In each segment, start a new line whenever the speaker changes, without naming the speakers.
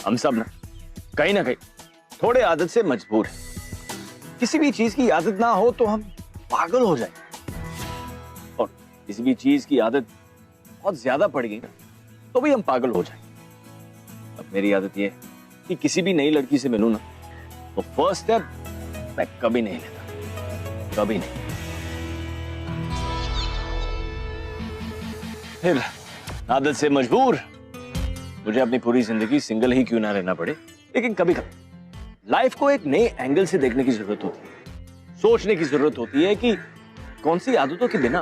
हम सब ना कहीं थोड़े आदत से मजबूर हैं। किसी भी चीज की आदत ना हो तो हम पागल हो जाए, और किसी भी चीज की आदत बहुत ज्यादा पड़ गई ना तो भी हम पागल हो जाए। अब मेरी आदत ये है कि किसी भी नई लड़की से मिलूं ना तो फर्स्ट स्टेप मैं कभी नहीं लेता, कभी नहीं। फिर आदत से मजबूर मुझे अपनी पूरी जिंदगी सिंगल ही क्यों ना रहना पड़े, लेकिन कभी कभी लाइफ को एक नए एंगल से देखने की जरूरत होती है, सोचने की जरूरत होती है कि कौन सी आदतों के बिना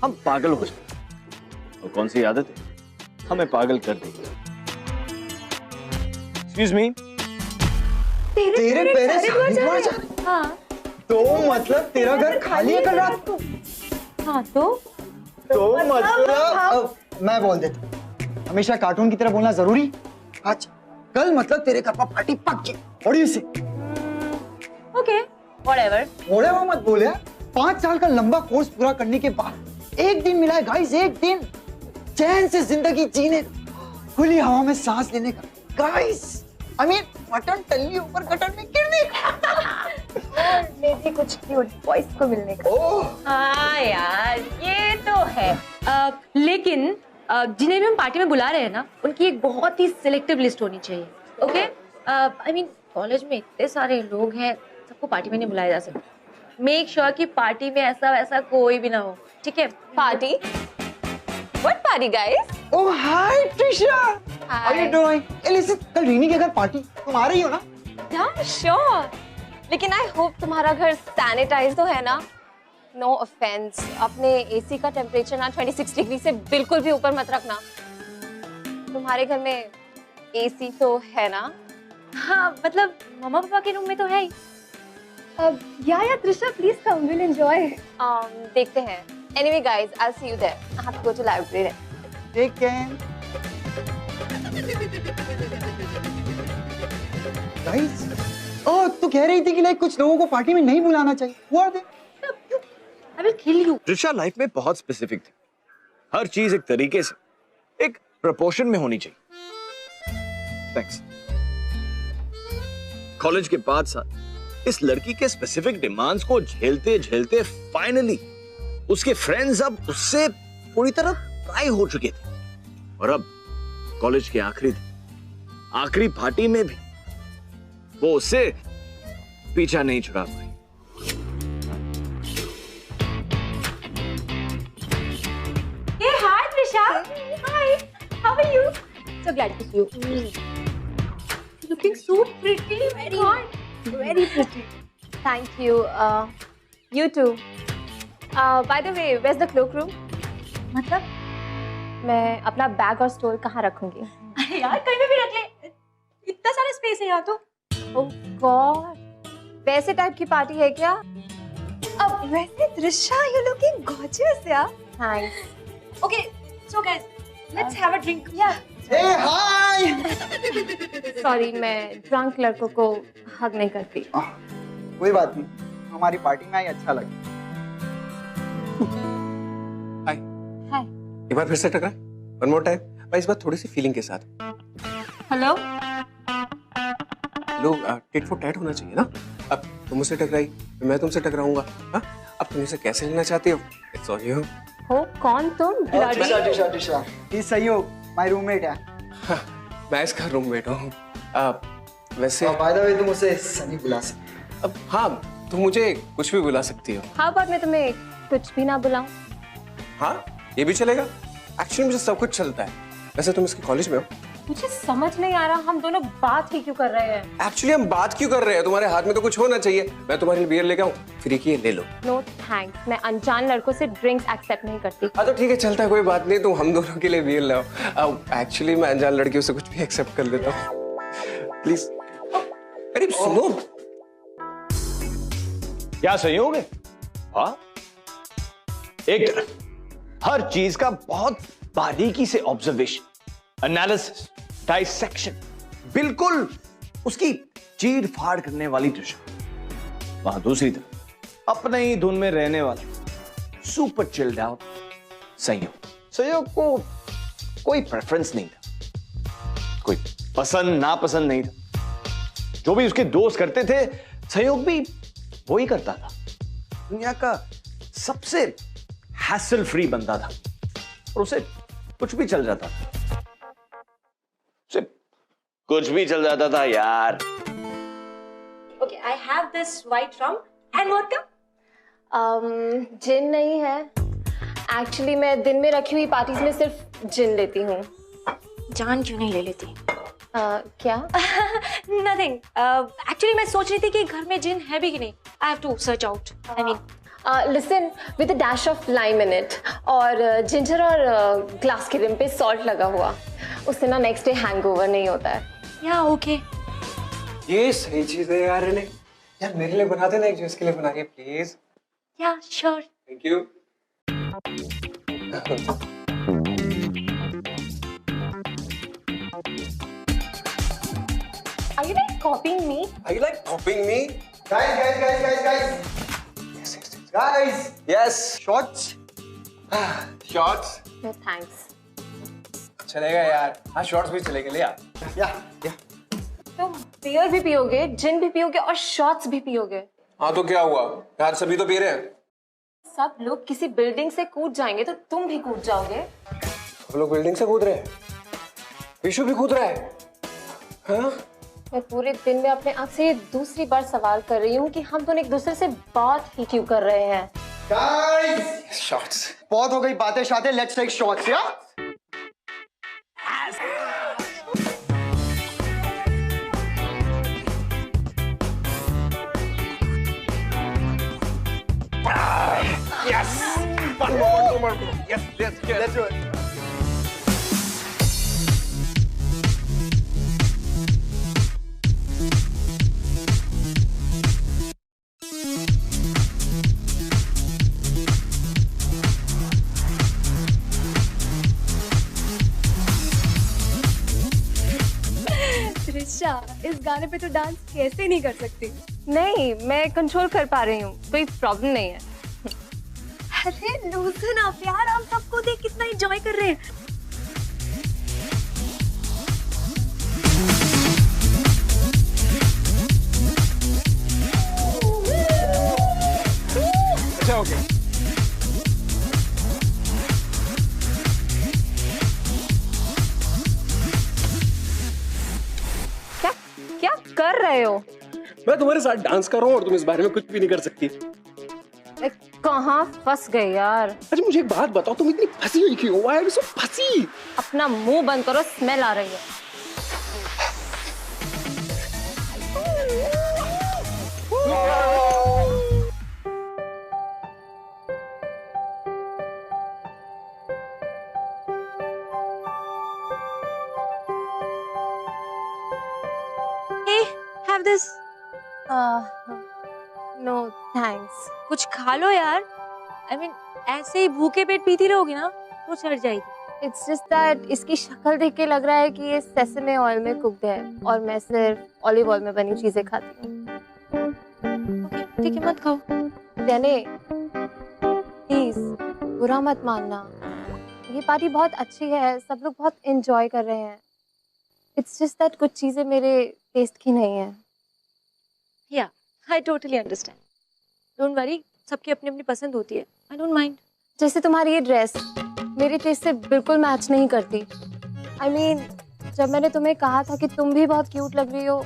हम पागल हो जाए और कौन सी आदत हमें पागल कर देगी। एक्सक्यूज मी,
तेरे पेरेंट्स हरिद्वार जा रहे?
हाँ।
तो मतलब तेरा घर खाली है कल रात को?
हाँ तो
मतलब मैं बोल देता हूँ, हमेशा कार्टून की तरह बोलना जरूरी। अच्छा कल मतलब तेरे घर पर पार्टी पक्की। What do you say?
Okay whatever.
बोले वो मत बोले। 5 साल का लंबा कोर्स पूरा करने के बाद एक दिन मिला है गाइस, एक दिन चैन से जिंदगी जीने का, खुली हवा में सांस लेने का। गाइस आई मीन मटन टल्ली ऊपर कटन में गिरने का।
और मेरी कुछ क्यूट बॉयज को मिलने का। हाँ यार ये तो है। लेकिन जिन्हें भी हम पार्टी में बुला रहे हैं ना, उनकी एक बहुत ही सिलेक्टिव लिस्ट होनी चाहिए। ओके आई मीन कॉलेज में इतने सारे लोग हैं, सबको पार्टी में नहीं बुलाया जा सकता। मेक श्योर कि पार्टी में ऐसा वैसा कोई भी ना हो, ठीक है? Party? What party guys?
Oh hi Trisha, how are you doing? Listen, कल रीनी के घर पार्टी, तुम आ रही हो ना?
Yeah, sure. लेकिन आई होप तुम्हारा घर सैनिटाइज तो है ना? नो ऑफेंस, अपने एसी का टेम्परेचर ना 26 डिग्री से बिल्कुल भी ऊपर मत रखना। तुम्हारे घर में एसी तो है ना?
हाँ मतलब मम्मा पापा के रूम में तो है ही।
या Trisha please come, will enjoy. देखते हैं। Anyway guys, I see you there. I have to go to library.
Take care. Guys, oh तू कह रही थी कि लाइक कुछ लोगों को पार्टी में नहीं बुलाना चाहिए। Who are they?
I will kill you.
Trisha life में बहुत स्पेसिफिक थी, हर चीज एक तरीके से, एक प्रोपोर्शन में होनी चाहिए। थैंक्स। कॉलेज के 5 साल इस लड़की के स्पेसिफिक डिमांड्स को झेलते झेलते फाइनली उसके फ्रेंड्स अब उससे पूरी तरह ट्राई हो चुके थे, और अब कॉलेज के आखिरी पार्टी में भी वो उससे पीछा नहीं छुड़ा पाई।
Hey, hi Trisha. Hi. How are you?
So glad to see you.
Looking so pretty. Very pretty.
Thank you. You too. By the way, where's the cloakroom?
मतलब?
मैं अपना बैग और स्टोल कहाँ रखूंगी?
अरे यार कहीं भी रख ले, इतना सारा स्पेस है यहाँ तो।
Oh God. वैसे टाइप की पार्टी है क्या?
अब वैसे त्रिशा, you looking gorgeous यार।
Thanks.
Okay, so guys, let's have a drink.
Yeah.
Hey hi.
Sorry, मैं ड्रंक लड़कों को हग नहीं करती।
कोई बात नहीं, हमारी पार्टी में आई अच्छा लगा।
हाय।
हाय।
एक बार फिर से टकरा, वन मोर टाइम, पर इस बार थोड़ी सी फीलिंग के साथ।
हेलो।
लोग टिट फॉर टैट होना चाहिए ना। अब तुम मुझसे टकराई, मैं तुमसे टकराऊंगा। हाँ, अब तुम इसे कैसे लेना चाहती हो? It's on you.
हो कौन तुम?
ट्रिशा, ये सहयोग, माय रूममेट है।
हाँ, मैं इसका रूममेट हूँ। वैसे
बाय द वे तुम उसे सनी बुला सकते।
अब हाँ, तुम मुझे कुछ भी बुला सकती हो।
How about मैं तुम्हें कुछ भी ना बुलाऊं?
हाँ, ये भी चलेगा। एक्चुअली मुझे सब कुछ चलता है। वैसे तुम इसके कॉलेज में हो?
मुझे समझ नहीं आ रहा हम दोनों बात ही क्यों कर रहे हैं।
एक्चुअली हम बात क्यों कर रहे हैं? तुम्हारे हाथ में तो कुछ होना चाहिए। मैं तुम्हारे लिए बियर लेके आऊँ, फ्री की ले लो।
नो थैंक्स, मैं अनजान लड़कों से ड्रिंक्स एक्सेप्ट नहीं करती।
हाँ तो ठीक है, चलता है, कोई बात नहीं। तुम हम दोनों के लिए बियर लाओ। एक्चुअली मैं अनजान लड़कियों से कुछ भी एक्सेप्ट कर लेता हूँ। प्लीज। अरे सुनो,
क्या सहयोग है? हाँ, एक तरफ हर चीज का बहुत बारीकी से ऑब्जर्वेशन, एनालिसिस, डाइसेक्शन, बिल्कुल उसकी चीर फाड़ करने वाली त्रिशा। वहां दूसरी तरफ अपने ही धुन में रहने वाला सुपर चिल्ड आउट सहयोग को कोई प्रेफरेंस नहीं था, कोई पसंद नापसंद नहीं था। जो भी उसके दोस्त करते थे सहयोग भी वो ही करता था। दुनिया का सबसे हैसल फ्री बंदा था और उसे कुछ भी चल जाता था। उसे कुछ भी चल जाता था यार।
Okay, I have this white rum and vodka.
जिन नहीं है। एक्चुअली मैं दिन में रखी हुई पार्टीज में सिर्फ जिन लेती हूँ।
जान क्यों नहीं ले लेती?
क्या?
Nothing. Actually मैं सोच रही थी कि घर में जिन है भी कि नहीं. I have to search out. I mean.
Listen, with a dash of lime in it और जिंजर और ग्लास के रिम पे सॉल्ट लगा हुआ, उससे ना नेक्स्ट डे हैंगओवर नहीं होता है।
Yeah, okay.
ये सही चीज है यार इन्हें। यार मेरे लिए बना देना एक जो इसके लिए बना के please.
Yeah, sure.
Thank you.
Are you like copying me?
Are you like copying me?
Guys.
Yes, yes, yes.
Guys,
Yes.
shots.
Shots.
No thanks.
चलेगा यार। हाँ शॉर्ट्स भी चलेंगे ले यार।
Yeah.
तुम बियर भी पियोगे, जिन भी पियोगे और शॉट्स भी पियोगे।
हाँ तो क्या हुआ यार, सभी तो पी रहे हैं।
सब लोग किसी बिल्डिंग से कूद जाएंगे तो तुम भी कूद जाओगे।
हम लोग बिल्डिंग से कूद रहे हैं। विशु भी कूद रहा है। हाँ?
मैं पूरे दिन में अपने आप से ये दूसरी बार सवाल कर रही हूँ कि हम दोनों एक दूसरे से बात ही क्यों कर रहे हैं।
Guys,
shorts.
बहुत हो गई बातें शातें, let's take shots, yeah?
Yes. One more. Yes.
Let's do it.
Trisha, इस गाने पे तो डांस कैसे नहीं कर सकती?
नहीं, मैं कंट्रोल कर पा रही हूँ, कोई प्रॉब्लम नहीं है।
अरे लूजन आप यार, हम सबको देख कितना एंजॉय कर रहे हैं।
अच्छा हो गया।
क्या कर रहे हो?
मैं तुम्हारे साथ डांस कर रहा हूँ और तुम इस बारे में कुछ भी नहीं कर सकती।
कहाँ फंस गए यार?
अच्छा मुझे एक बात बताओ, तुम इतनी फंसी हुई क्यों? Why are you so फंसी?
अपना मुंह बंद करो, स्मेल आ रही है।
Hey, have this.
No thanks.
कुछ खा लो यार। I mean, ऐसे ही भूखे पेट पीती रहोगी ना तो चढ़ जाएगी।
इट्स जस्ट दैट इसकी शक्ल देख के लग रहा है कि ये सेसमे ऑयल में कुक्ड है और मैं सिर्फ ऑलिव ऑयल में बनी चीजें खाती हूँ।
Okay, ठीक है, मत खाओ।
यानी प्लीज बुरा मत मानना, ये पार्टी बहुत अच्छी है, सब लोग बहुत एंजॉय कर रहे हैं। इट्स जस्ट दैट कुछ चीजें मेरे टेस्ट की नहीं है।
Yeah, I totally understand. Don't worry, सबकी अपनी अपनी पसंद होती है। I don't mind.
जैसे तुम्हारी ये ड्रेस मेरे टेस्ट से बिल्कुल मैच नहीं करती। I mean, जब मैंने तुम्हें कहा था कि तुम भी बहुत क्यूट लग रही हो,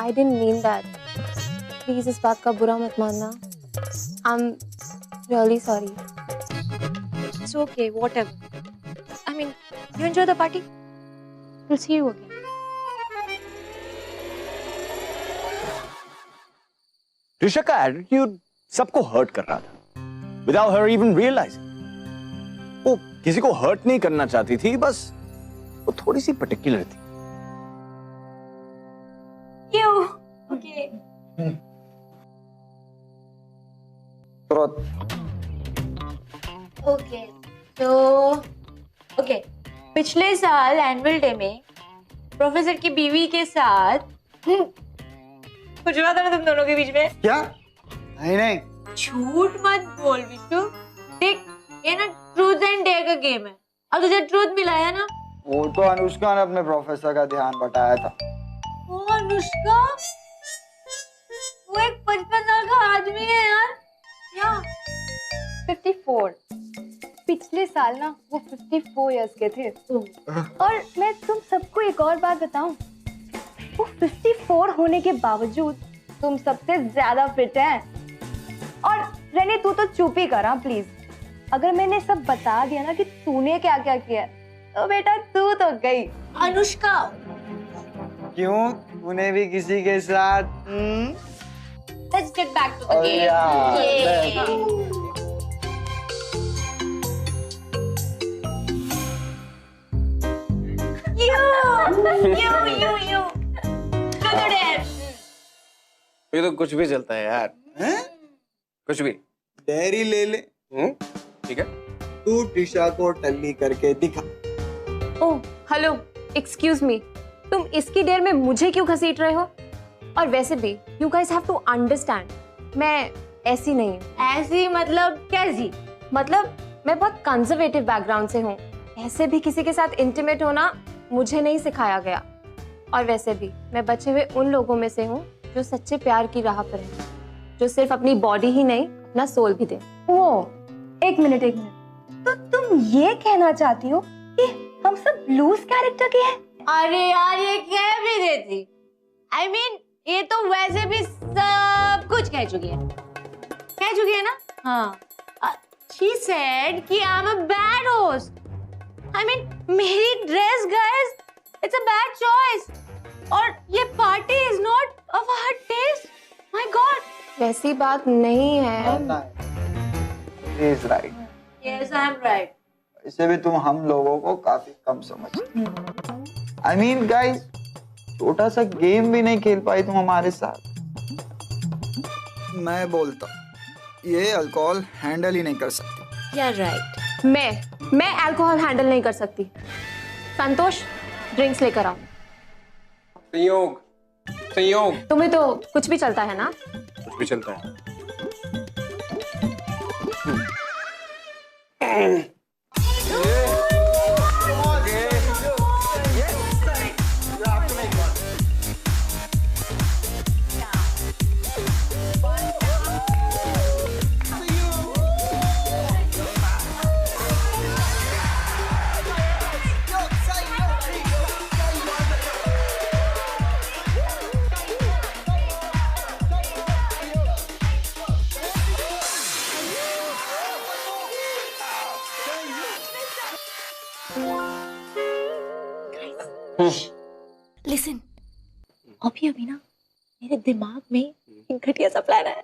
I didn't mean that. Please इस बात का बुरा मत मानना। I'm really sorry.
It's okay, whatever. I mean, you enjoy the party. We'll see you again.
ऋषा का एटीट्यूड सबको हर्ट कर रहा था विदाउट हर इवन रियलाइजिंग। वो किसी को हर्ट नहीं करना चाहती थी, बस वो थोड़ी सी पर्टिकुलर थी।
You. Okay. Okay. तो okay. पिछले साल एनुअल डे में प्रोफेसर की बीवी के साथ कुछ हुआ था ना तुम दोनों के बीच में?
क्या? नहीं।
झूठ मत बोल विशु। देख, ये ना ट्रूथ एंड डेयर का गेम है। अब तुझे ट्रूथ मिला है ना,
वो तो अनुष्का ने अपने प्रोफेसर का ध्यान बटाया था।
ओ अनुष्का, वो एक 55 साल का आदमी है यार। क्या
54। पिछले साल ना वो 54 इयर्स के थे। और मैं तुम सबको एक और बात बताऊं, वो 54 होने के बावजूद तुम सबसे ज्यादा फिट हैं। और रेनी तू तो चुप ही कर, प्लीज। अगर मैंने सब बता दिया ना कि तूने क्या क्या किया, तो बेटा तू तो गई।
अनुष्का,
क्यों, तूने भी किसी के साथ?
let's get back to the game.
Yeah.
You. Truth or dare?
ये तो कुछ भी चलता है यार।
हैं?
कुछ भी।
डेयरी ले ले।
ठीक है।
तू टिशा को टल्ली करके दिखा।
ओह हेलो, एक्सक्यूज मी, तुम इसकी देर में मुझे क्यों घसीट रहे हो? और वैसे भी you guys have to understand, मैं ऐसी नहीं हूँ।
ऐसी मतलब कैसी?
मतलब मैं बहुत कंजर्वेटिव बैकग्राउंड से हूँ। ऐसे भी किसी के साथ इंटीमेट होना मुझे नहीं सिखाया गया। और वैसे भी मैं बचे हुए उन लोगों में से हूँ जो सच्चे प्यार की राह पर हैं, जो सिर्फ अपनी बॉडी ही नहीं अपना सोल भी दे।
वो एक मिनट, तो तुम ये कहना चाहती हो कि हम सब लूज कैरेक्टर के हैं?
अरे यार ये कह भी देती। I mean, ये तो वैसे भी सब कुछ कह चुकी है ना? हाँ। She said कि I'm a bad host. I mean, मेरी dress guys, it's a bad choice. और ये party is not of her taste. My God.
वैसी बात नहीं है।
He is right.
Yes, I'm right.
इसे भी तुम हम लोगों को काफी कम समझते। I mean, guys, छोटा सा गेम भी नहीं खेल पाई तुम हमारे साथ। मैं बोलता ये अल्कोहल हैंडल ही नहीं कर सकती।
You're right.
मैं अल्कोहल हैंडल नहीं कर सकती। संतोष, ड्रिंक्स लेकर आओ।
संयोग
तुम्हें तो कुछ भी चलता है ना?
कुछ भी चलता है।
Listen, अभी ना मेरे दिमाग में एक घटिया सा प्लान है।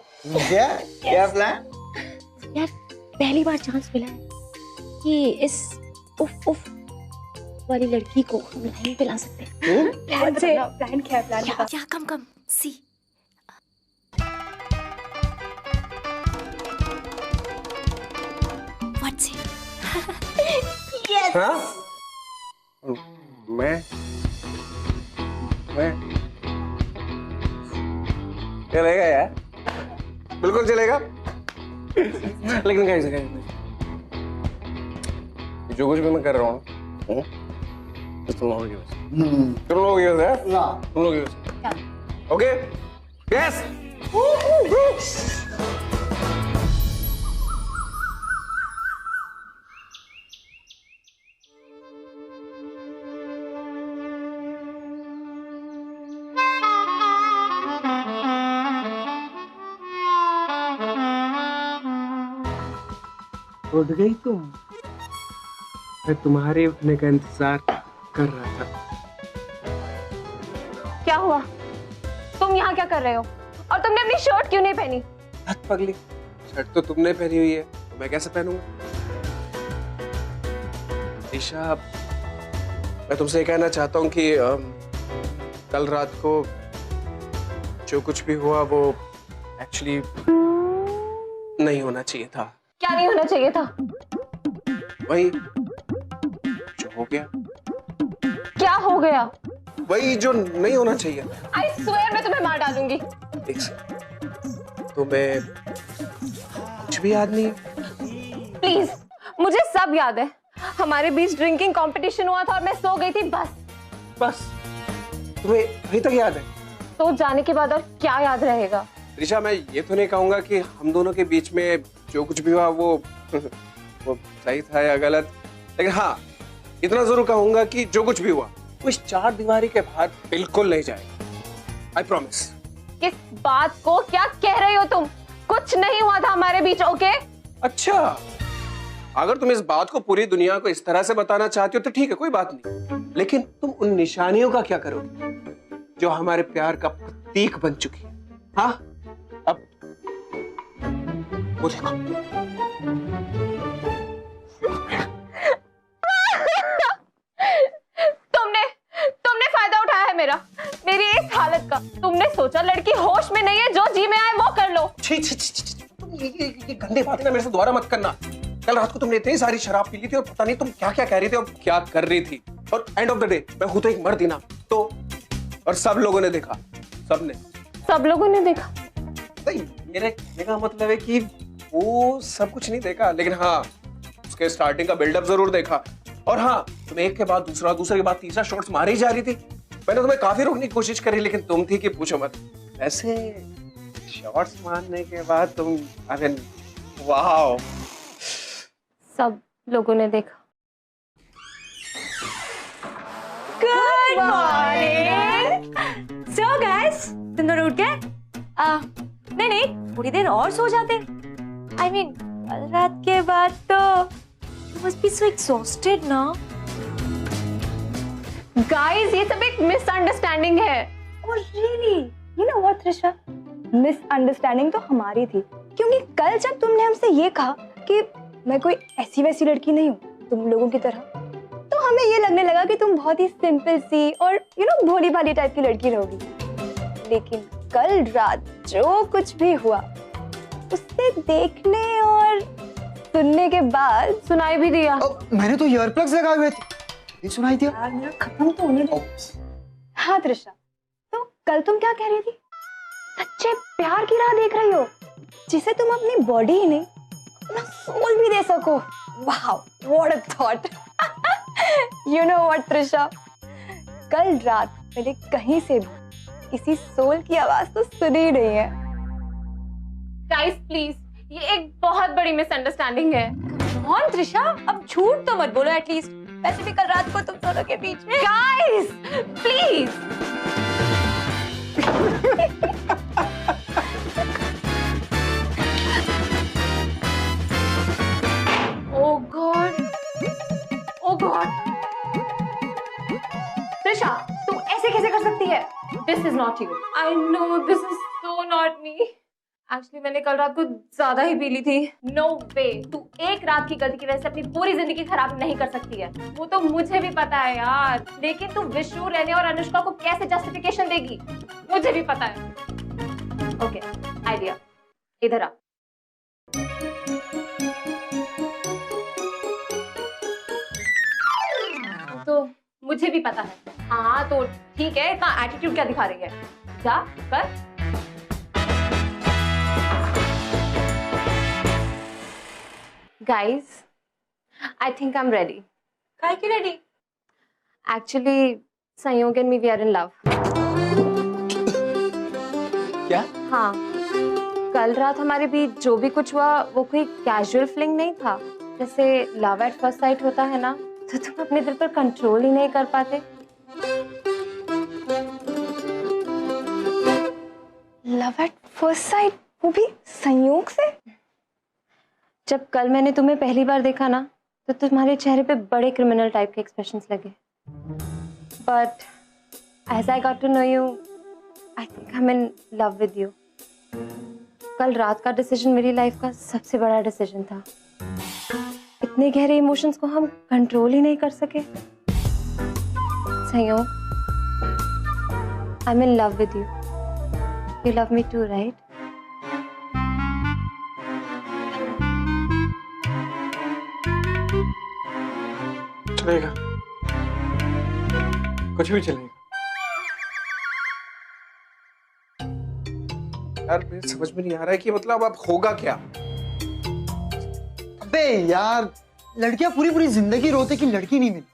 क्या प्लान?
यार पहली बार चांस मिला है कि इस उफ वाली लड़की को हम लाइन पे ला सकते हैं।
प्लान क्या है? प्लान
या कम सी। What's it? Yes.
हाँ? मैं चलेगा यार, बिल्कुल चलेगा। लेकिन कैसे जो कुछ भी मैं कर रहा हूँ तो तुम लोगों की वजह से, तुम लोगों की वजह से। Okay, yes.
उठ गई तुम? मैं तुम्हारे उठने का इंतजार कर रहा था।
क्या हुआ? तुम यहाँ क्या कर रहे हो? और तुमने अपनी शर्ट क्यों नहीं पहनी?
हद पगली, शर्ट तो तुमने पहनी हुई है, तो मैं कैसे पहनूंगा? ईशा, मैं तुमसे ये कहना चाहता हूँ कि कल रात को जो कुछ भी हुआ वो एक्चुअली नहीं होना चाहिए था।
क्या नहीं होना चाहिए था?
वही जो हो गया।
क्या हो गया?
वही जो नहीं होना चाहिए।
I swear मैं तुम्हें मार डालूंगी।
तुम्हें कुछ भी याद नहीं है?
प्लीज, मुझे सब याद है। हमारे बीच ड्रिंकिंग कंपटीशन हुआ था और मैं सो गई थी बस।
बस तुम्हें अभी तक याद है?
सो जाने के बाद और क्या याद रहेगा?
ऋचा, मैं ये तो नहीं कहूंगा कि हम दोनों के बीच में जो कुछ भी हुआ वो सही था या गलत, लेकिन हाँ इतना जरूर कहूंगा कि जो कुछ भी हुआ वो इस 4 दीवारी के बाहर बिल्कुल नहीं जाएगा। I promise.
किस बात को क्या कह रहे हो तुम? कुछ नहीं हुआ था हमारे बीच, ओके?
अच्छा, अगर तुम इस बात को पूरी दुनिया को इस तरह से बताना चाहती हो तो ठीक है, कोई बात नहीं, लेकिन तुम उन निशानियों का क्या करोगे जो हमारे प्यार का प्रतीक बन चुकी है? हाँ, अब वो देखो।
तुमने फायदा उठाया है मेरी इस हालत का। तुमने सोचा लड़की होश में नहीं है, जो जी में आए वो कर लो।
छी छी छी छी, तुम ये गंदे बातें ना मेरे से दोबारा मत करना। कल रात को तुमने इतनी सारी शराब पी ली थी और पता नहीं तुम क्या क्या कह रही थी और क्या कर रही थी, और एंड ऑफ द डे मैं हूं तो एक मर्द ही ना, तो और सब लोगों ने देखा, सब लोगों ने देखा। नहीं, मेरे कहने का मतलब है कि वो सब कुछ नहीं देखा, लेकिन हाँ उसके स्टार्टिंग का बिल्डअप जरूर देखा। और हाँ, तुम एक के बाद दूसरा, दूसरे के बाद तीसरा शॉट्स मारे ही जा रही थी। मैंने तुम्हें काफी रोकने की कोशिश करी, लेकिन तुम थी कि पूछो मत। ऐसे शॉट्स मारने के बाद तुम, आई मीन, वाओ।
सब लोगों ने देखा। Good morning.
सो गाइस, तुम दोनों उठ गए? नहीं, थोड़ी देर और सो जाते। आई मीन, कल रात के बाद तो you must be so exhausted ना?
गाइस, ये सब एक मिसअंडरस्टैंडिंग है।
Oh really? You know what, Trisha? Misunderstanding तो हमारी थी, क्योंकि कल जब तुमने हमसे ये कहा कि मैं कोई ऐसी वैसी लड़की नहीं हूँ तुम लोगों की तरह, तो हमें ये लगने लगा कि तुम बहुत ही सिंपल सी और भोली भाली टाइप की लड़की रहोगी। लेकिन कल रात जो कुछ भी हुआ, उससे देखने और सुनने के बाद
सुनाई भी दिया।
मैंने तो ईयर प्लग्स लगाए हुए थे, ये सुनाई दिया।
यार मेरा खत्म तो होने दो। हाँ त्रिशा, तो कल तुम क्या कह रही थी? सच्चे प्यार की राह देख रही हो, जिसे तुम अपनी बॉडी ही नहीं अपना सोल भी दे सको। Wow, what a thought. You know what Trisha, कल रात मैंने कहीं से भी किसी सोल की आवाज तो सुनी ही नहीं है।
गाइस प्लीज, ये एक बहुत बड़ी मिसअंडरस्टैंडिंग है।
कौन त्रिशा, अब झूठ तो मत बोलो एटलीस्ट। वैसे भी कल रात को तुम दोनों के बीच में।
Guys please. Oh god, oh god. Trisha, तुम ऐसे कैसे कर सकती है? This is not you. I know this is so not me. Actually मैंने कल रात को ज्यादा ही पी ली थी। नो वे, तू एक रात की गलती की वजह से अपनी पूरी जिंदगी खराब नहीं कर सकती है। वो तो मुझे भी पता है यार, लेकिन तू विष्णु, रेने और अनुष्का को कैसे जस्टिफिकेशन देगी, मुझे भी पता है। ओके, आइडिया, इधर आ। तो मुझे भी पता है। हाँ तो ठीक है, इतना एटीट्यूड क्या दिखा रही है? जा कर। Guys, I think I'm ready.
काय की रेडी?
Actually, संयोग and me we are in love.
क्या?
हाँ, कल रात हमारे बीच जो भी कुछ हुआ वो कोई कैजुअल फीलिंग नहीं था। जैसे लव एट फर्स्ट साइट होता है ना, तो तुम अपने दिल पर कंट्रोल ही नहीं कर पाते।
लव एट फर्स्ट साइट, वो भी संयोग से?
जब कल मैंने तुम्हें पहली बार देखा ना, तो तुम्हारे चेहरे पे बड़े क्रिमिनल टाइप के एक्सप्रेशंस लगे। But as I got to know you, I think I am in love with you. कल रात का डिसीजन मेरी लाइफ का सबसे बड़ा डिसीजन था। इतने गहरे इमोशंस को हम कंट्रोल ही नहीं कर सके। Sanyog, I am in love with you. You love me too, right?
चलेगा, कुछ भी चलेगा। यार मुझे समझ में नहीं आ रहा है कि मतलब अब होगा क्या।
अबे यार, लड़कियां पूरी पूरी जिंदगी रोते कि लड़की नहीं मिली,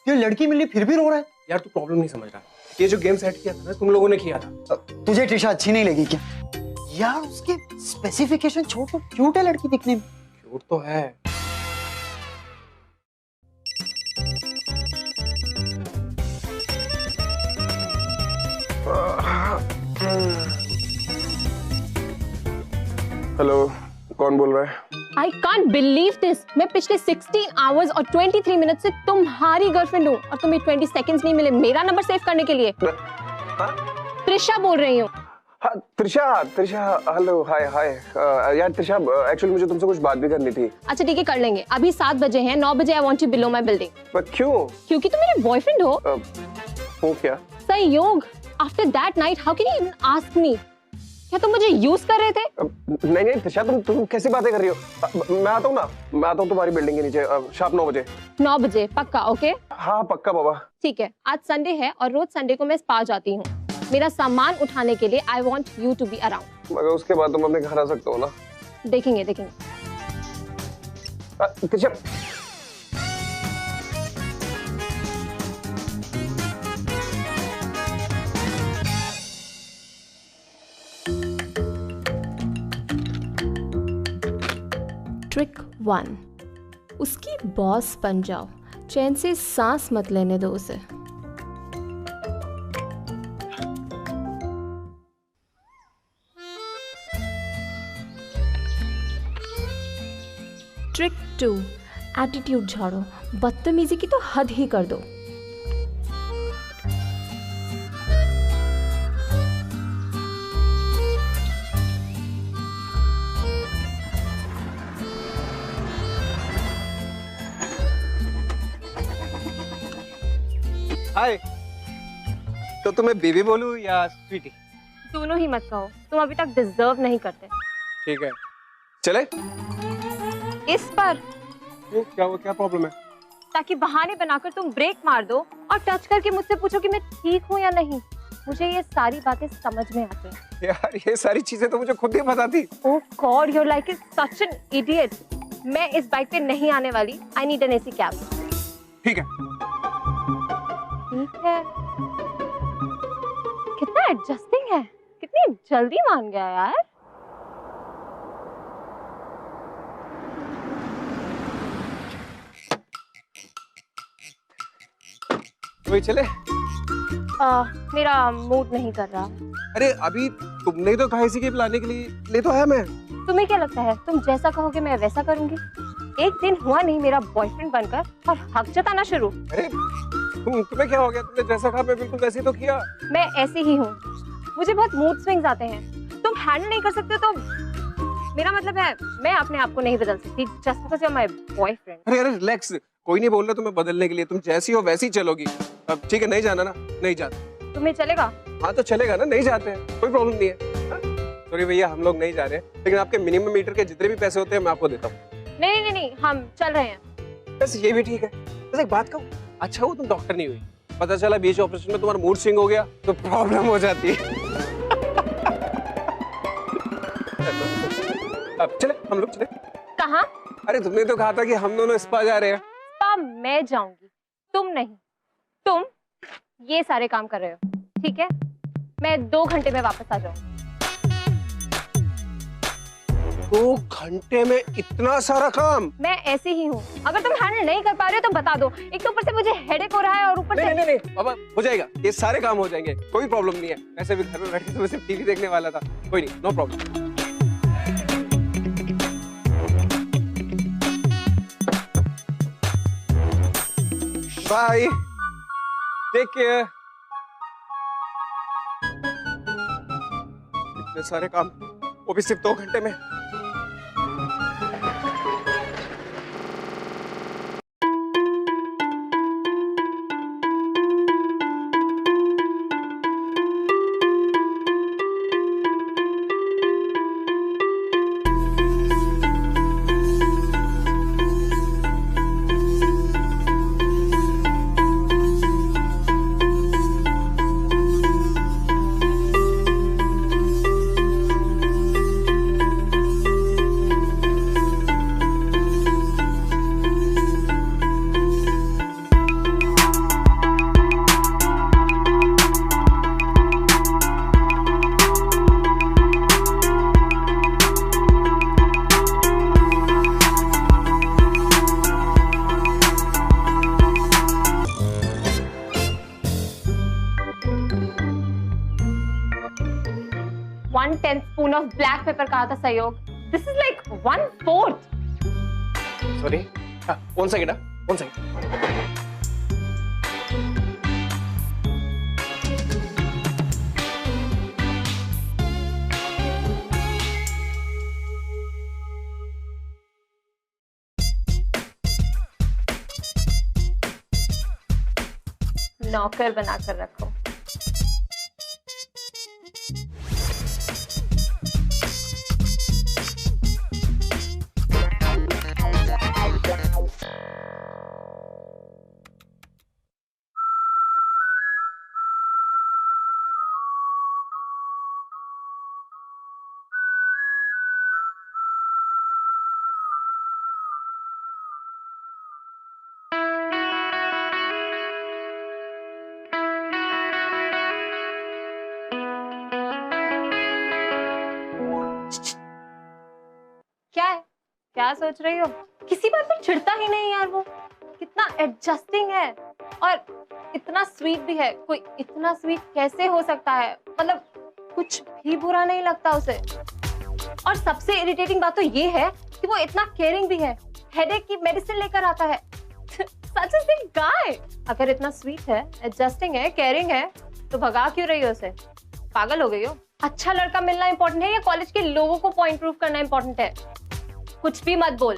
ये लड़की मिली फिर भी रो रहा है।
यार तू प्रॉब्लम नहीं समझ रहा, ये जो गेम सेट किया था ना तुम लोगों ने किया था।
तुझे ट्रिशा अच्छी नहीं लगी क्या? यार उसके स्पेसिफिकेशन छोड़, तो क्यूट है लड़की दिखने में।
क्यूट तो है। हेलो, कौन बोल रहा है?
I can't believe this. मैं पिछले 16 आवर्स और 23 मिनट से तुम्हारी गर्लफ्रेंड हूँ और तुम्हें 20 सेकंड्स नहीं मिले मेरा नंबर सेव करने के लिए। त्रिशा बोल रही हूँ।
हाँ त्रिशा, हेलो, हाय हाय। यार त्रिशा, एक्चुअली मुझे तुमसे कुछ बात भी करनी थी।
अच्छा ठीक है, कर लेंगे। अभी 7 बजे हैं, 9 बजे आई want you below my building.
पर क्यों?
क्योंकि तुम मेरे बॉयफ्रेंड हो।
हो क्या?
संयोग। After that night how can you even ask me? क्या तुम मुझे यूज कर रहे थे?
नहीं त्रिशा, तुम कैसी बातें कर रही हो? मैं आता हूँ ना, मैं आता हूँ तुम्हारी बिल्डिंग के नीचे शार्प 9 बजे।
9 बजे पक्का? ओके
हाँ पक्का बाबा।
ठीक है। आज संडे है और रोज संडे को मैं स्पा जाती हूँ। मेरा सामान उठाने के लिए I want you to be around.
मगर उसके बाद तुम अपने घर आ सकते हो ना?
देखेंगे।
त्रिशा,
ट्रिक 1, उसकी बॉस बन जाओ, चैन से सांस मत लेने दो उसे। ट्रिक 2, एटीट्यूड झाड़ो, बदतमीजी की तो हद ही कर दो।
हाय। तो तुम्हें बेबी बोलूं या स्वीटी?
दोनों ही मत कहो, तुम अभी तक डिजर्व नहीं करते।
ठीक है, चले?
इस पर
क्यों, क्या प्रॉब्लम है?
ताकि बहाने बनाकर तुम ब्रेक मार दो और टच करके मुझसे पूछो कि मैं ठीक हूँ या नहीं। मुझे ये सारी बातें समझ में आती हैं।
यार ये सारी चीजें तो मुझे खुद ही पता थी।
Oh God, you are like such an idiot. मैं इस बाइक पे नहीं आने वाली। I need an AC cab.
ठीक है।
ठीक है। कितना एडजस्टिंग है, कितनी जल्दी मान गया यार।
वही चले?
मेरा मूड नहीं कर रहा।
अरे अभी तुमने तो कहा इसी के बुलाने के लिए, ले तो आया मैं।
तुम्हें क्या लगता है तुम जैसा कहोगे मैं वैसा करूंगी? एक दिन हुआ नहीं मेरा बॉयफ्रेंड बनकर और हक जताना शुरू।
अरे तुम्हें क्या हो गया? तुमने जैसा कहा मैं बिल्कुल वैसे ही तो किया।
मैं ऐसी ही हूँ, मुझे बहुत मूड स्विंग्स आते हैं। तुम हैंडल नहीं कर सकते तो मेरा मतलब है मैं अपने आप को नहीं बदल सकती just because you are my boyfriend.
अरे रिलैक्स, कोई नहीं बोल रहा तुम्हें बदलने के लिए, तुम जैसी हो वैसी चलोगी। अब ठीक है, नहीं जाना ना? नहीं जाते।
तुम्हें चलेगा?
हाँ तो चलेगा ना, नहीं जाते हैं, कोई प्रॉब्लम नहीं है। सॉरी भैया, हम लोग नहीं जा रहे, लेकिन आपके मिनिमम मीटर के जितने भी पैसे होते हैं मैं आपको देता हूँ।
नहीं, हम चल रहे हैं।
बस ये भी ठीक है। बस एक बात कहूँ, अच्छा वो तुम डॉक्टर नहीं हुई, पता चला बीच ऑपरेशन में तुम्हारा मूड स्विंग हो गया तो प्रॉब्लम हो जाती है। अब चले, हम लोग चले।
कहाँ?
अरे तुमने तो कहा था कि हम दोनों स्पा जा रहे हैं।
स्पा मैं जाऊंगी, तुम नहीं। तुम ये सारे काम कर रहे हो, ठीक है? मैं 2 घंटे में वापस आ जाऊंगी।
2 घंटे में इतना सारा काम?
मैं ऐसी ही हूँ, अगर तुम हैंडल नहीं कर पा रहे हो तो बता दो। एक तो ऊपर से मुझे हेडेक हो रहा है और ऊपर से
नहीं बाबा, हो जाएगा, ये सारे काम हो जाएंगे, कोई प्रॉब्लम नहीं है। वैसे भी घर में बैठे तो मैं सिर्फ टीवी देखने वाला था, कोई नहीं, no problem. Bye, take care. इतने सारे काम, वो भी सिर्फ 2 घंटे में।
1/10 स्पून ऑफ ब्लैक पेपर कहा था सहयोग. This is like 1/4.
Sorry, 1 second, 1 second.
नौकर बनाकर रखो. क्या है? क्या सोच रही हो? किसी बात पर चिढ़ता ही नहीं यार. वो कितना एडजस्टिंग है और इतना स्वीट भी है. कोई इतना स्वीट कैसे हो सकता है? मतलब कुछ भी बुरा नहीं लगता उसे. और सबसे इरिटेटिंग बात तो ये है कि वो इतना केयरिंग भी है. हेडेक की मेडिसिन लेकर आता है. सच अ स्वीट गाय. अगर इतना स्वीट है, एडजस्टिंग है, केयरिंग है, तो भगा क्यों रही हो उसे? पागल हो गई हो? अच्छा लड़का मिलना इंपॉर्टेंट है या कॉलेज के लोगों को पॉइंट प्रूफ करना इंपॉर्टेंट है? कुछ भी मत बोल.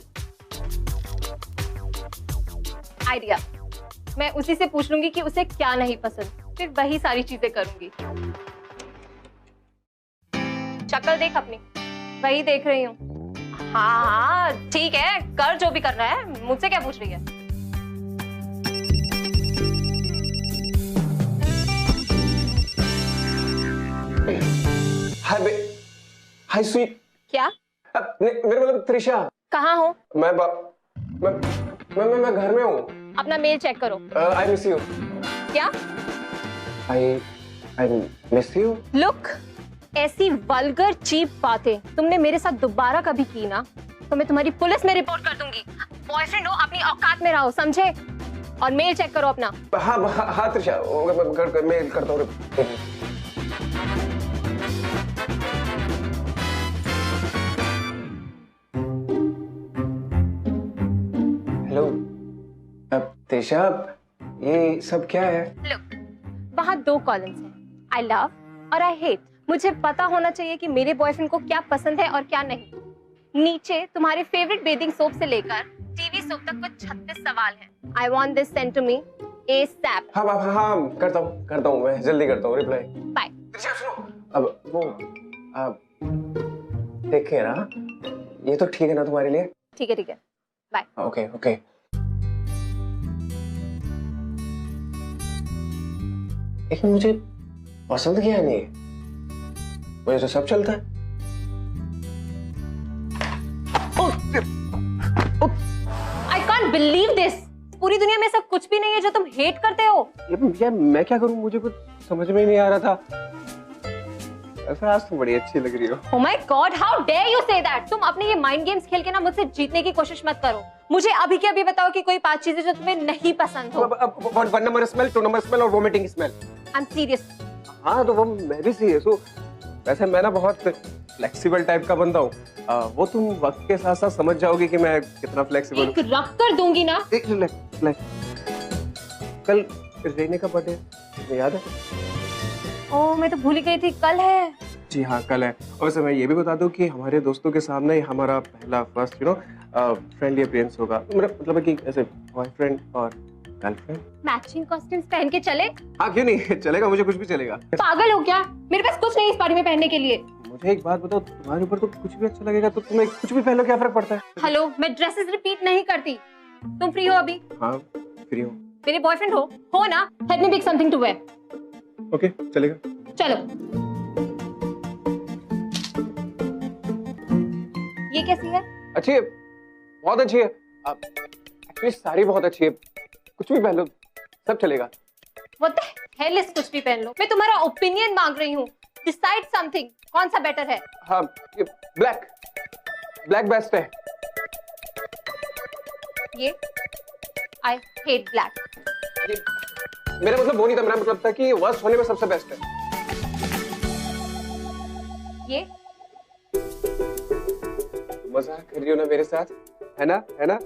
आइडिया, मैं उसी से पूछ लूंगी कि उसे क्या नहीं पसंद, फिर वही सारी चीजें करूंगी. शक्ल देख अपनी. वही देख रही हूँ. हाँ ठीक है, कर जो भी करना है. मुझसे क्या पूछ रही है?
हाय स्वीट.
क्या?
मेरे मतलब त्रिशा.
कहाँ हो?
मैं घर में हूँ.
अपना मेल चेक करो.
I miss you.
क्या?
I miss you.
लुक, ऐसी वल्गर चीप बातें तुमने मेरे साथ दोबारा कभी की ना तो मैं तुम्हारी पुलिस में रिपोर्ट कर दूंगी. बॉयफ्रेंड हो, अपनी औकात में रहो, समझे? और मेल चेक करो अपना.
हाँ त्रिशा, मेल करता हूँ. हेलो त्रिशा, ये सब क्या है?
लुक, वहाँ 2 कॉलम्स हैं. आई लव और आई हेट. मुझे पता होना चाहिए कि मेरे बॉयफ्रेंड को क्या पसंद है और क्या नहीं. नीचे तुम्हारे फेवरेट बेदिंग सोप से लेकर टीवी सोप तक कुछ 36 सवाल हैं. I want this send to me ASAP.
हाँ करता हूँ, मैं जल्दी करता हूँ रिप्लाई.
बाय.
त्रिशा सुनो, अब वो देखिए ना, ये तो ठीक है ना तुम्हारे लिए?
ठीक है. बाय.
ओके. लेकिन मुझे पसंद क्या नहीं है? मुझे तो सब चलता है.
I can't believe this. पूरी दुनिया में सब कुछ भी नहीं है जो तुम हेट करते हो.
यार मैं क्या करूं, मुझे कुछ समझ में नहीं आ रहा था. ऐसा आज तुम बड़ी अच्छी लग रही हो.
Oh my God, how dare you say that? तुम अपने ये माइंड गेम्स खेल के ना मुझसे जीतने की कोशिश मत करो. मुझे अभी के अभी बताओ कि कोई 5 चीजें जो तुम्हें नहीं पसंद हो.
1 नंबर स्मेल, 2 नंबर स्मेल और वोमिटिंग स्मेल.
I'm serious.
हाँ तो वो मैं भी सीरियस हूँ. वैसे मैं ना बहुत फ्लेक्सिबल टाइप का बंदा हूँ. वो तुम वक्त के साथ साथ समझ जाओगी कि मैं कितना फ्लेक्सिबल हूँ.
एक रख कर दूंगी ना.
कल रेने का बर्थडे, तुम्हें याद है?
ओह, मैं तो भूल ही गई थी. कल है.
जी हाँ कल है. और वैसे मैं ये भी बता दूं कि हमारे दोस्तों के सामने ही हमारा पहला फर्स्ट फ्रेंडली अपीयरेंस होगा. मेरा मतलब है कि ऐसे बॉयफ्रेंड और गर्लफ्रेंड.
मैचिंग कॉस्ट्यूम्स पहन के चले.
हाँ क्यों नहीं, चलेगा, मुझे कुछ भी चलेगा.
पागल हो क्या? मेरे पास कुछ नहीं इस पार्टी में पहनने के लिए.
मुझे एक बात बताओ, तुम्हारे ऊपर तो कुछ भी अच्छा लगेगा, तो तुम्हें कुछ भी पहन लो, क्या फर्क पड़ता है?
हेलो, मैं ड्रेसेस रिपीट नहीं करती. तुम फ्री हो अभी?
हाँ फ्री हूँ.
मेरे बॉयफ्रेंड हो ना? Let me pick something to wear.
Okay चलेगा.
चलो. ये कैसी है?
अच्छी है, बहुत अच्छी है. एक्चुअली सारी बहुत अच्छी है. कुछ भी पहन लो, सब चलेगा.
What the hell is कुछ भी पहन लो? मैं तुम्हारा ओपिनियन मांग रही हूँ. Decide something. कौन सा बेटर है?
हाँ ब्लैक बेस्ट है.
ये I hate black.
मेरा मतलब वो नहीं था, मेरा मतलब था कि वर्स्ट होने में सबसे बेस्ट है.
ये
मजाक कर रही हो ना मेरे साथ, है ना?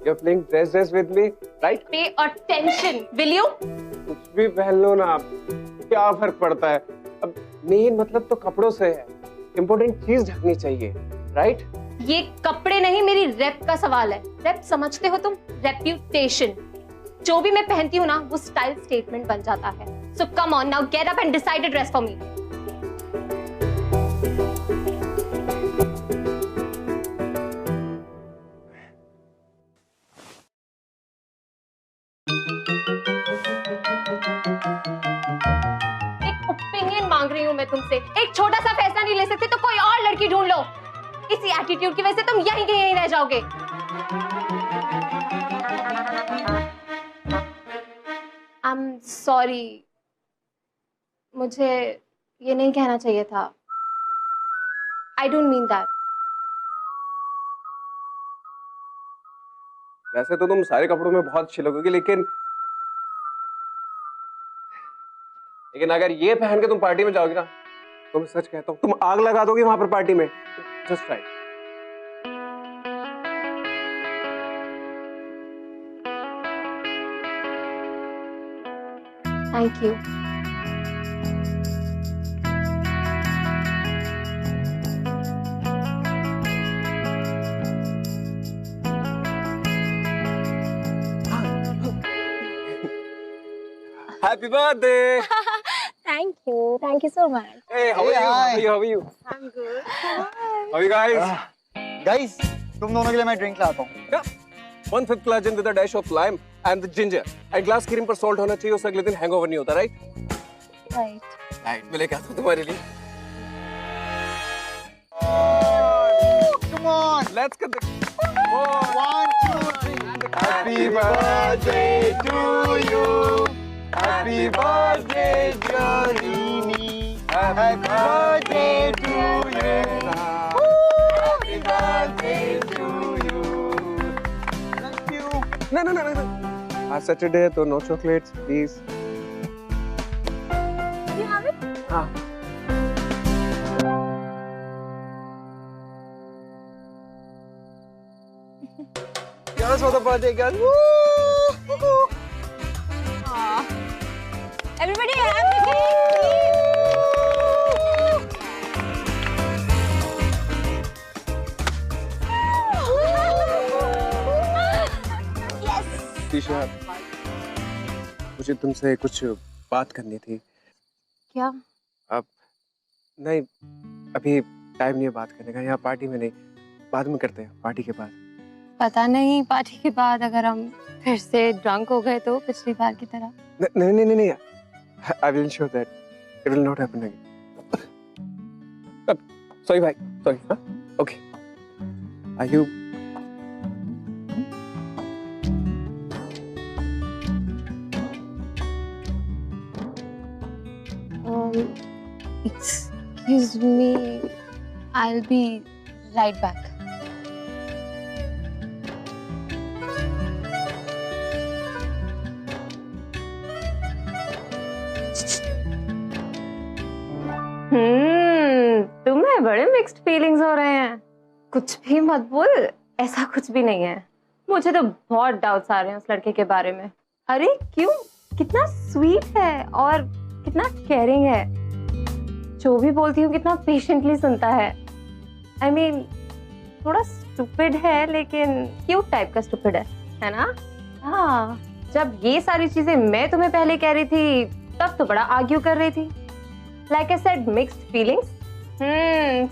You're playing dress with me, right?
पे attention, will you?
कुछ भी पहन लो ना आप, क्या फर्क पड़ता है? अब मेन मतलब तो कपड़ों से है, इम्पोर्टेंट चीज ढकनी चाहिए, right?
ये कपड़े नहीं, मेरी रेप का सवाल है। रेप समझते हो तुम? रेप्यूटेशन। जो भी मैं पहनती हूँ ना, वो स्टाइल स्टेटमेंट बन जाता है। So come on now, get up and decide a dress for me. एक ओपिनियन मांग रही हूँ मैं तुमसे। एक छोटा सा फैसला नहीं ले सकते तो कोई और लड़की ढूंढ लो। इसी एटीट्यूड की वजह से तुम यहीं के यहीं रह जाओगे। I'm sorry, मुझे ये नहीं कहना चाहिए था। I don't mean that.
वैसे तो तुम सारे कपड़ों में बहुत अच्छी लगोगी, लेकिन अगर ये पहन के तुम पार्टी में जाओगी ना, तो मैं सच कहता हूँ तुम आग लगा दोगी वहां पर पार्टी में। Just right.
Thank you.
Happy birthday!
Thank you so much.
Hey, how are you?
hi.
How are you?
I'm good.
How are you guys?
Guys, तुम दोनों के लिए मैं ड्रिंक लाता हूँ।
Yeah. 1/5 collagen with a dash of lime and the ginger. And glass cream पर salt होना चाहिए, उससे अगले दिन hangover नहीं होता, right?
Right.
Right. मैं लेके आता हूँ तुम्हारे लिए।
Come on,
Let's get the.
1, 2, 3. Happy birthday to you. Happy birthday, dear Rini. Happy birthday to you. Happy birthday to you. Thank you.
No. आज Saturday है तो no chocolates, please.
You have it?
हाँ. Girls for the birthday, girls. Woo!
Everybody have the cake, please. Yes.
Trisha, मुझे तुमसे कुछ बात करनी थी।
क्या?
अब नहीं, अभी टाइम नहीं है बात करने का। यहाँ पार्टी में नहीं, बाद में करते हैं, पार्टी के बाद।
पता नहीं पार्टी के बाद अगर हम फिर से ड्रंक हो गए तो पिछली बार की तरह।
नहीं। I will ensure that it will not happen again. Sorry, bhai. Sorry. Huh? Okay. Are you?
Excuse me. I'll be right back. तुम्हें बड़े मिक्स्ड फीलिंग्स हो रहे हैं। कुछ भी मत बोल, ऐसा कुछ भी नहीं है। मुझे तो बहुत डाउट्स आ रहे हैं उस लड़के के बारे में। अरे क्यों? कितना स्वीट है और कितना केयरिंग है। जो भी बोलती हूँ कितना पेशेंटली सुनता है। I mean, थोड़ा स्टूपिड है लेकिन क्यूट टाइप का स्टूपिड है ना? हाँ, जब ये सारी चीजें मैं तुम्हें पहले कह रही थी तब तो बड़ा आर्ग्यू कर रही थी। Like I said, mixed feelings.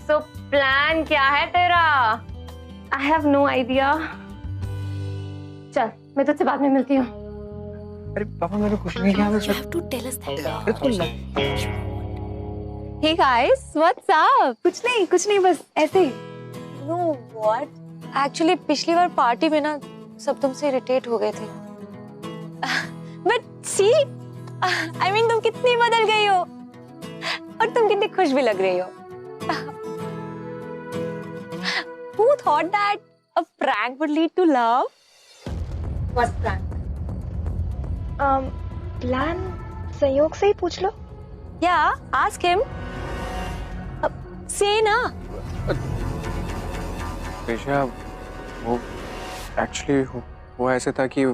So plan क्या है तेरा? I have no idea. चल, मैं तुझसे बाद में मिलती हूँ।
अरे पापा मैंने कुछ नहीं किया।
You have to tell us that.
Hey guys, what's up?
कुछ नहीं बस ऐसे ही।
No, what?
Actually पिछली बार पार्टी में ना सब तुमसे इरिटेट हो गए थे। But see, I mean तुम कितनी बदल गई हो और तुम कितनी खुश भी लग रही हो। Who thought that a prank would lead to love?
What prank?
Plan संयोग से ही पूछ लो। Yeah, ask him.
से ना।
त्रिशा, वो एक्चुअली वो ऐसे था कि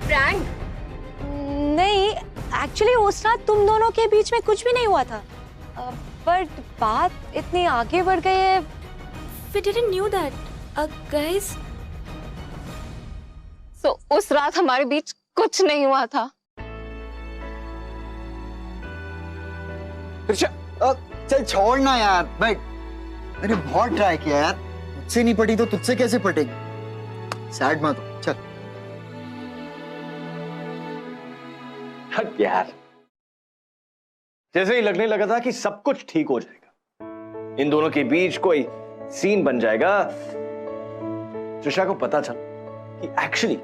प्रैंक नहीं, एक्चुअली उस रात तुम दोनों के बीच में कुछ भी नहीं हुआ था, बट बात इतनी आगे बढ़ गई है।
We didn't knew that. Guys.
So, उस रात हमारे बीच कुछ नहीं हुआ था।
त्रिशा,
चल छोड़ना यार, बैठ। मैंने बहुत ट्राई किया यार, मुझसे नहीं पटी तो तुझसे कैसे पटेगी? सैड मत हो, चल।
हट यार, जैसे ही लगने लगा था कि सब कुछ ठीक हो जाएगा, इन दोनों के बीच कोई सीन बन जाएगा, त्रिशा को पता चला कि एक्चुअली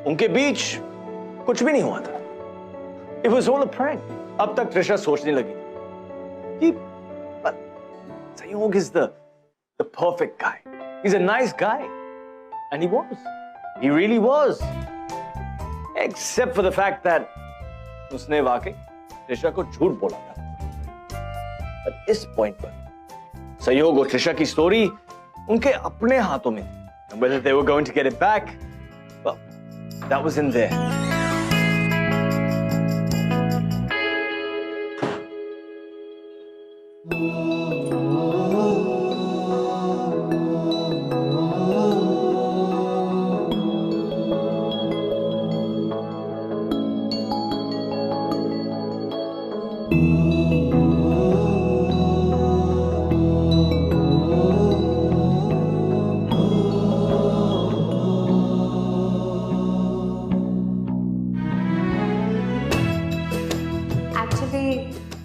उनके बीच कुछ भी नहीं हुआ था। It was all a prank. अब तक त्रिशा सोचने लगी कि संयोग is the perfect guy. He's a nice guy, and he was. He really was. Except for the fact that उसने वाकई त्रिशा को झूठ बोला था। पर इस पॉइंट पर सहयोग और त्रिशा की स्टोरी उनके अपने हाथों में थी। And whether they were going to get it back, well, that was in there.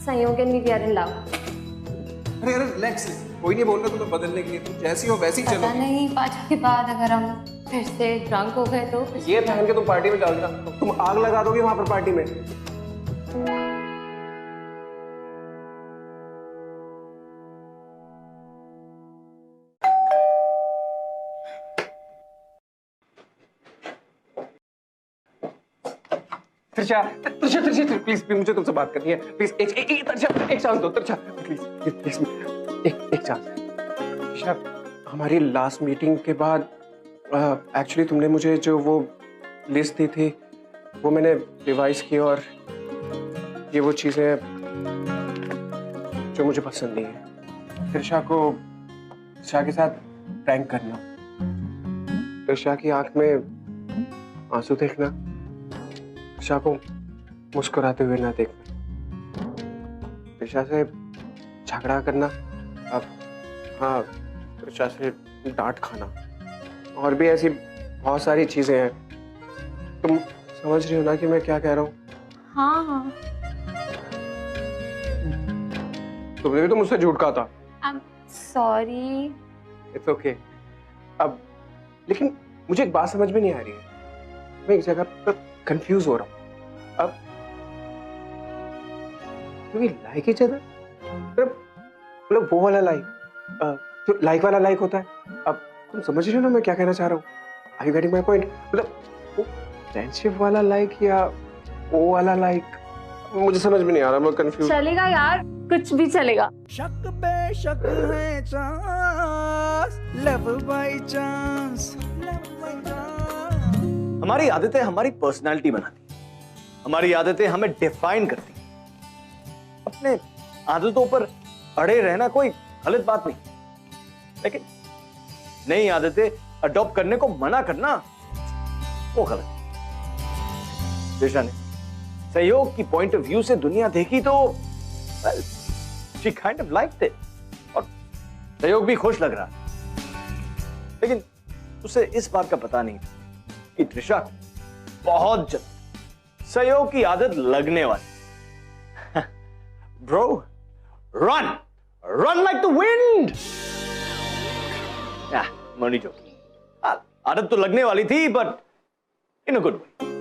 Sanyog and me we are in love.
अरे अरे रिलैक्स, कोई नहीं बोल रहा तुम्हें बदलने के लिए, तुम जैसी हो वैसी चलो।
पता नहीं पार्टी के बाद अगर हम फिर से ड्रंक हो गए तो
ये पहन के तुम पार्टी में जाओगे ना, तुम आग लगा दोगे वहां पर पार्टी में। त्रिशा त्रिशा त्रिशा प्लीज मुझे तुमसे बात करनी है, प्लीज एक चांस दो त्रिशा, प्लीज प्लीज एक चांस। त्रिशा, हमारी लास्ट मीटिंग के बाद एक्चुअली तुमने मुझे जो वो लिस्ट दी थी वो मैंने रिवाइज की, और ये वो चीजें जो मुझे पसंद नहीं है। त्रिशा के साथ प्रैंक करना, त्रिशा की आंख में आंसू देखना, त्रिशा को मुस्कुराते हुए ना देखना, त्रिशा से झगड़ा करना, अब हाँ त्रिशा से डांट खाना, और भी ऐसी बहुत सारी चीजें हैं। तुम समझ रही हो ना कि मैं क्या कह रहा हूँ?
हाँ हाँ।
तुमने भी तो मुझसे झूठ कहा था।
सॉरी।
It's okay. अब लेकिन मुझे एक बात समझ में नहीं आ रही है, मैं एक जगह पर कंफ्यूज हो रहा हूँ। अब वी लाइक ईच अदर, मतलब वो वाला लाइक जो लाइक वाला लाइक होता है। अब तुम समझ रहे हो ना मैं क्या कहना चाह रहा हूँ? Are you getting my point? मतलब वो फ्रेंडशिप वाला लाइक या वो वाला लाइक, मुझे समझ में नहीं आ रहा, मैं कंफ्यूज।
चलेगा यार, कुछ भी चलेगा।
शक बेशक है चांस, लव बाय चांस,
हमारी आदतें हमारी पर्सनालिटी बनाती हैं, हमारी आदतें हमें डिफाइन करती हैं। अपने आदतों पर अड़े रहना कोई गलत बात नहीं, लेकिन नई आदतें अडॉप्ट करने को मना करना वो गलत है। त्रिशा ने सहयोग की पॉइंट ऑफ व्यू से दुनिया देखी तो she kind of liked it, और सहयोग भी खुश लग रहा, लेकिन उसे इस बात का पता नहीं कि त्रिशा बहुत जल्द सहयोग की आदत लगने वाली। Bro, run run like the wind. Not joking, आदत तो लगने वाली थी, but in a good way.